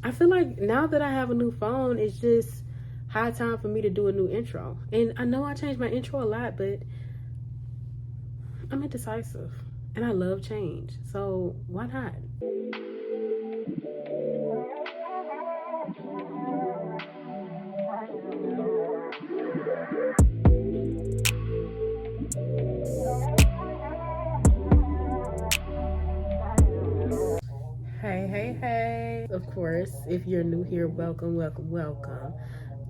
I feel like now that I have a new phone, it's just high time for me to do a new intro. And I know I changed my intro a lot, but I'm indecisive and I love change. So why not? Hey. Of course, if you're new here, welcome.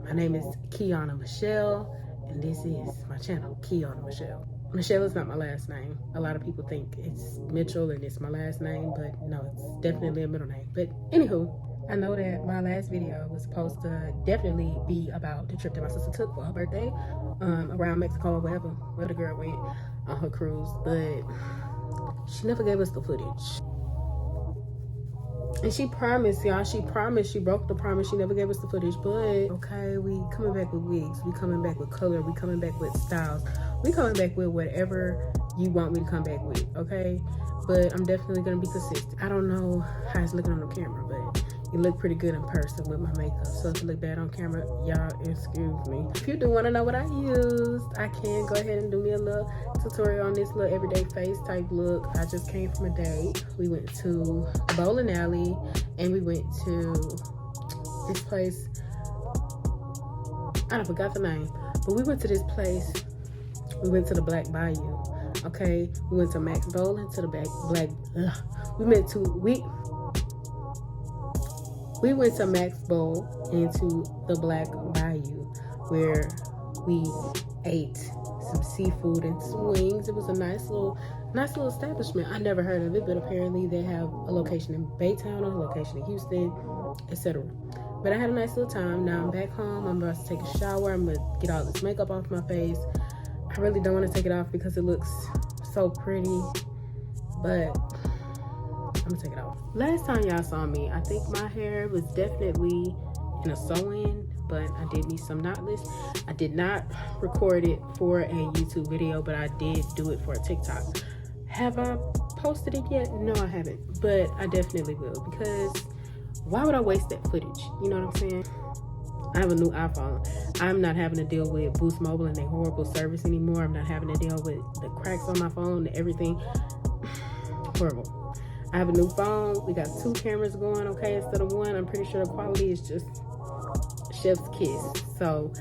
My name is Kyanna Michelle, and this is my channel, Kyanna Michelle. Michelle is not my last name. A lot of people think it's Mitchell and it's my last name, but no, it's definitely a middle name. But anywho, I know that my last video was supposed to definitely be about the trip that my sister took for her birthday, around Mexico or where the girl went on her cruise, but she never gave us the footage. And she promised, y'all, she broke the promise, she never gave us the footage. But okay, we coming back with wigs, we coming back with color, we coming back with styles, we coming back with whatever you want me to come back with, okay? But I'm definitely gonna be consistent. I don't know how it's looking on the camera, but it looked pretty good in person with my makeup. So if it look bad on camera, y'all excuse me. If you do want to know what I used, I can go ahead and do me a little tutorial on this little everyday face type look. I just came from a date. We went to a bowling alley and we went to this place. I forgot the name, but we went to this place. We went to the Black Bayou. Okay, we went to Max Bowling, to the We went to Max Bowl into the Black Bayou where we ate some seafood and some wings. It was a nice little establishment. I never heard of it, but apparently they have a location in Baytown, a location in Houston, etc. But I had a nice little time. Now I'm back home. I'm about to take a shower. I'm gonna get all this makeup off my face. I really don't want to take it off because it looks so pretty, but I'm gonna take it off. Last time y'all saw me, I think my hair was definitely in a sew-in, but I did me some knotless. I did not record it for a YouTube video, but I did do it for a TikTok. Have I posted it yet? No, I haven't, but I definitely will, because why would I waste that footage? You know what I'm saying? I have a new iPhone. I'm not having to deal with Boost Mobile and their horrible service anymore. I'm not having to deal with the cracks on my phone and everything. Horrible. I have a new phone. We got 2 cameras going, okay, instead of 1. I'm pretty sure the quality is just chef's kiss. So,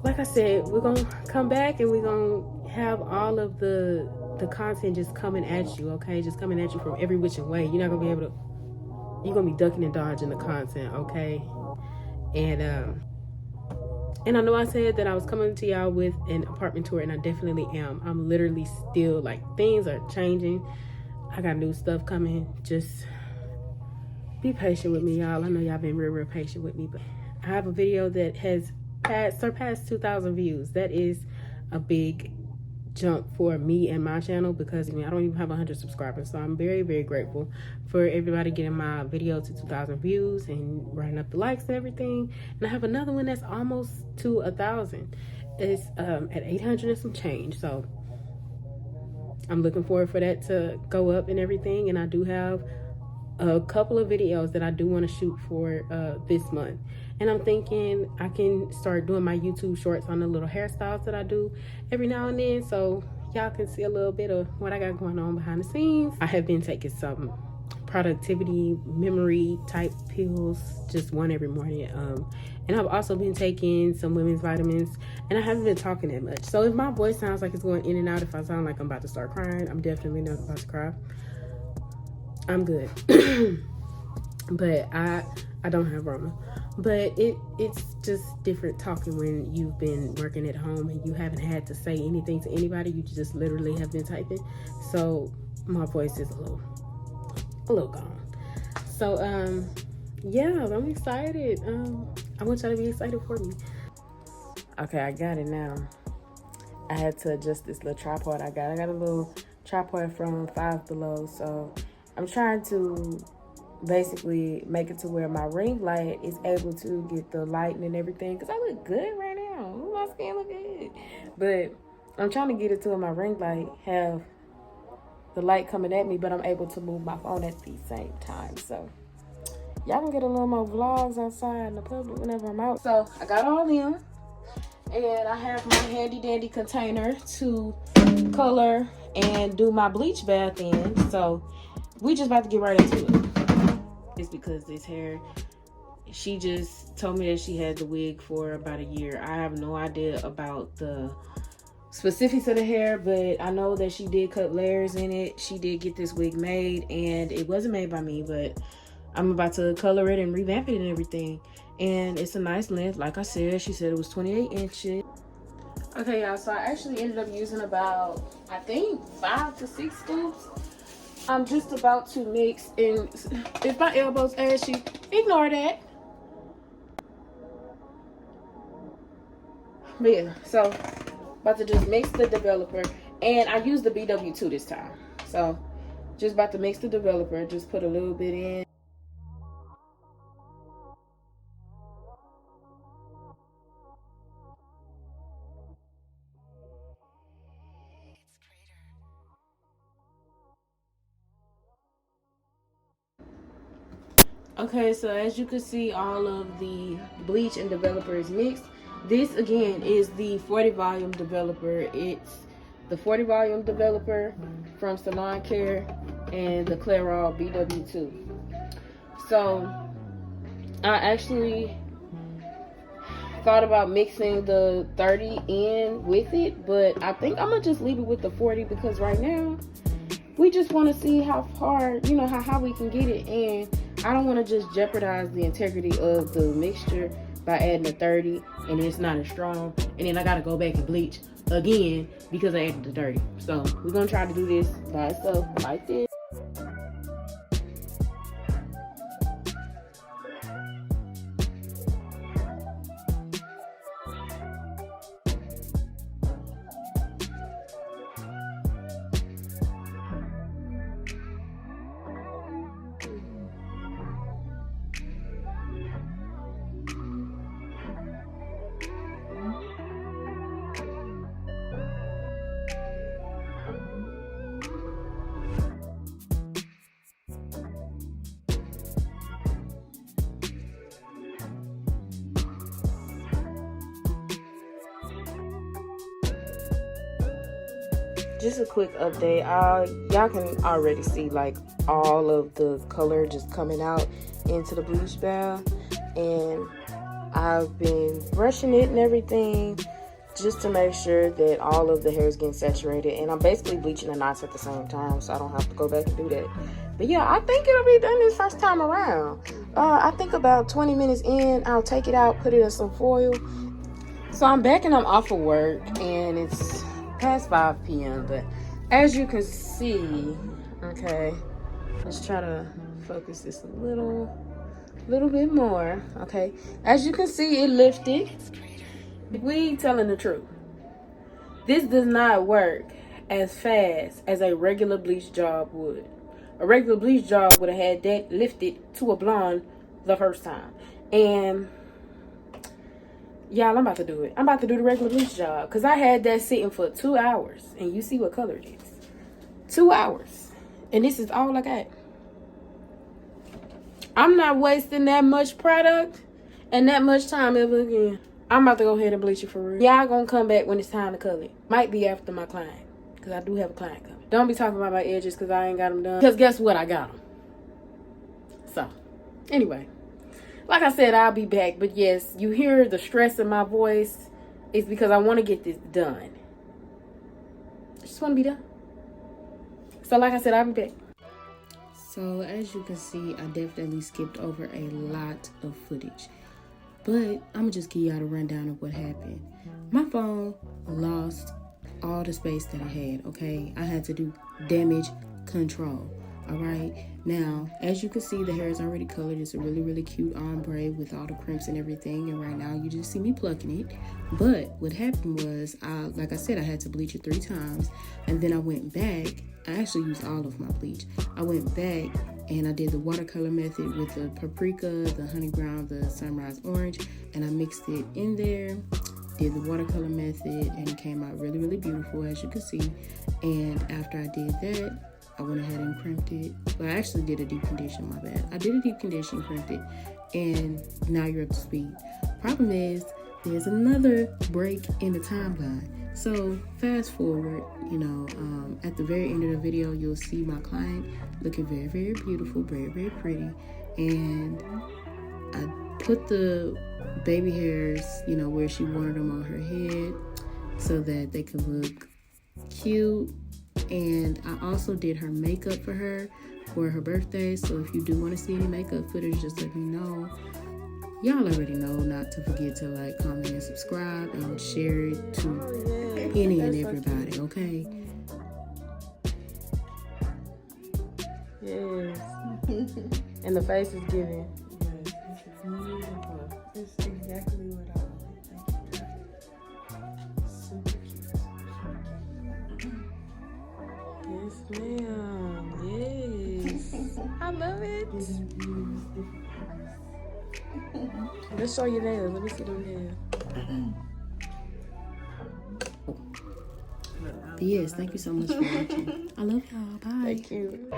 like I said, we're gonna come back and we're gonna have all of the content just coming at you, okay? Just coming at you from every which way. You're not gonna be able to, you're gonna be ducking and dodging the content, okay? And I know I said that I was coming to y'all with an apartment tour, and I definitely am. I'm literally still, like, things are changing. I got new stuff coming. Just be patient with me, y'all. I know y'all been real patient with me, but I have a video that has surpassed 2,000 views. That is a big jump for me and my channel, because I don't even have 100 subscribers. So I'm very, very grateful for everybody getting my video to 2,000 views and running up the likes and everything. And I have another one that's almost to 1,000. It's at 800 and some change. So I'm looking forward for that to go up and everything. And I do have a couple of videos that I do want to shoot for this month. And I'm thinking I can start doing my YouTube shorts on the little hairstyles that I do every now and then, so y'all can see a little bit of what I got going on behind the scenes. I have been taking some productivity memory type pills, just one every morning. And I've also been taking some women's vitamins, and I haven't been talking that much. So if my voice sounds like it's going in and out, if I sound like I'm about to start crying, I'm definitely not about to cry. I'm good. But I don't have Rona. But it's just different talking when you've been working at home and you haven't had to say anything to anybody. You just literally have been typing. So my voice is a little gone. So yeah, I'm excited. I want y'all to be excited for me. Okay, I got it now. I had to adjust this little tripod I got a little tripod from Five Below. So I'm trying to basically make it to where my ring light is able to get the lighting and everything, because I look good right now. My skin look good, but I'm trying to get it to where my ring light have the light coming at me, but I'm able to move my phone at the same time. So y'all can get a little more vlogs outside in the public whenever I'm out. So I got all them, and I have my handy dandy container to color and do my bleach bath in. So we just about to get right into it. It's because this hair, she just told me that she had the wig for about a year. I have no idea about the specifics of the hair, but I know that she did cut layers in it. She did get this wig made, and it wasn't made by me, but I'm about to color it and revamp it and everything. And it's a nice length. Like I said, she said it was 28 inches. Okay, y'all, so I actually ended up using about, I think, 5 to 6 scoops. I'm just about to mix, and if my elbow's ashy, ignore that. But yeah, so about to just mix the developer, and I used the BW2 this time. So just about to mix the developer, just put a little bit in. Okay, so as you can see, all of the bleach and developer is mixed. This again is the 40 volume developer. It's the 40 volume developer from Salon Care and the Clairol BW2. So I actually thought about mixing the 30 in with it, but I think I'm gonna just leave it with the 40 because right now we just want to see how far, you know, how we can get it, and I don't want to just jeopardize the integrity of the mixture by adding a 30 and it's not as strong, and then I gotta go back and bleach again because I added the 30. So we're gonna try to do this by itself like this. Just a quick update. Y'all can already see like all of the color just coming out into the bleach bath, and I've been brushing it and everything just to make sure that all of the hair is getting saturated, and I'm basically bleaching the knots at the same time so I don't have to go back and do that. But yeah, I think it'll be done this first time around. I think about 20 minutes in, I'll take it out, put it in some foil. So I'm back and I'm off of work, and it's past 5 p.m. but as you can see, okay, let's try to focus this a little bit more. Okay, as you can see, it lifted. We telling the truth, this does not work as fast as a regular bleach job would. A regular bleach job would have had that lifted to a blonde the first time, and y'all, I'm about to do it. I'm about to do the regular bleach job because I had that sitting for 2 hours, and you see what color it is. 2 hours, and this is all I got. I'm not wasting that much product and that much time ever again. I'm about to go ahead and bleach it for real. Y'all gonna come back when it's time to color it. Might be after my client, because I do have a client coming. Don't be talking about my edges because I ain't got them done. Because guess what? I got them. So, anyway. Like I said, I'll be back. But yes, you hear the stress in my voice. It's because I want to get this done. I just want to be done. So like I said, I'll be back. So as you can see, I definitely skipped over a lot of footage. But I'm going to just give y'all a rundown of what happened. My phone lost all the space that I had, okay? I had to do damage control. All right, now as you can see, the hair is already colored. It's a really cute ombre with all the crimps and everything, and right now you just see me plucking it. But what happened was, like I said, I had to bleach it 3 times, and then I went back. I actually used all of my bleach. I went back and I did the watercolor method with the paprika, the honey brown, the sunrise orange, and I mixed it in there. Did the watercolor method, and it came out really beautiful, as you can see. And after I did that, I went ahead and crimped it. Well, I actually did a deep condition, my bad. I did a deep condition, crimped it, and now you're up to speed. Problem is, there's another break in the timeline. So fast forward, you know, at the very end of the video, you'll see my client looking very, very beautiful, very, very pretty. And I put the baby hairs, you know, where she wanted them on her head so that they could look cute. And I also did her makeup for her birthday. So if you do want to see any makeup footage, just let me know. Y'all already know not to forget to like, comment, and subscribe, and share it to any and everybody, okay? Yes. And the face is giving. Yes, this is beautiful. It's exactly what I wanted. Thank you. Super cute. Yes, ma'am. Yes. I love it. Let's show your nails. Let me see them nails. But yes, thank you so much for watching. I love y'all. Bye. Thank you.